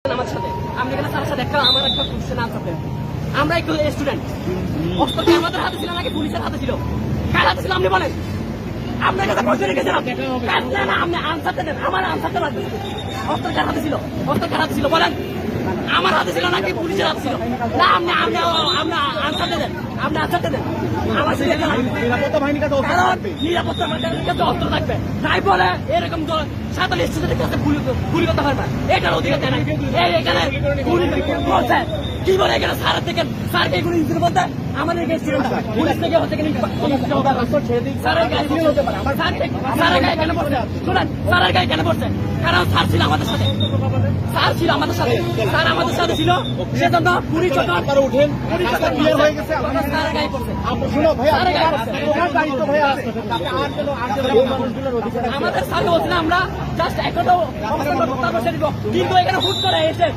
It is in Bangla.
আমার সাথে আমি এখানে তার সাথে আমার একটা কোশ্চেন আনসার দেন। আমরা একটু স্টুডেন্ট, অস্ত্র কি আমাদের হাতে ছিল নাকি পুলিশের হাতে ছিল? কার হাতে ছিল আপনি বলেন? আপনার কাছে প্রশ্ন রেখেছিলাম, না আপনি আনসারটা দেন, আমার আনসারটা লাগবে। অস্ত্র কার হাতে ছিল? অস্ত্র কার হাতে ছিল বলেন? আমার হাতে ছিল নাকি পুলিশের হাতে ছিল? না আপনি আপনি আপনি আনসারটা দেন, আপনি আনসারটা দেন। আমার নিরাপত্তা বাহিনীর কাছে অস্ত্র থাকবে। নিরাপত্তা বাহিনীর কাছে অস্ত্র থাকবে, তাই বলে এরকম সাঁতালি স্টুডেন্টের কাছে গুলি করতে পারবে, এটার অধিকার দেয় না। এখানে গুলি বলছে কি বলে, এখানে স্যারের থেকে স্যারকে গুলি দিতে বলতে আমাদের স্টুডেন্ট পুলিশ থেকে হচ্ছে স্যারের গায়ে কেন পড়ছে? শুনেন, স্যারের গায়ে কেন পড়ছে? কারণ স্যার ছিল আমাদের সাথে, স্যার ছিল আমাদের সাথে, স্যার আমাদের সাথে ছিল, সেজন্য পুলিশ যখন উঠেন ক্লিয়ার হয়ে গেছে। স্যারের গায়ে পড়ছে। শুনো ভাইয়া, স্যারের গায়ে পড়ছে। তোমার দায়িত্ব ভাইয়া আছে। আমাদের সাথে বলছে না, আমরা জাস্ট একটা তো কিন্তু এখানে হুট করে এসে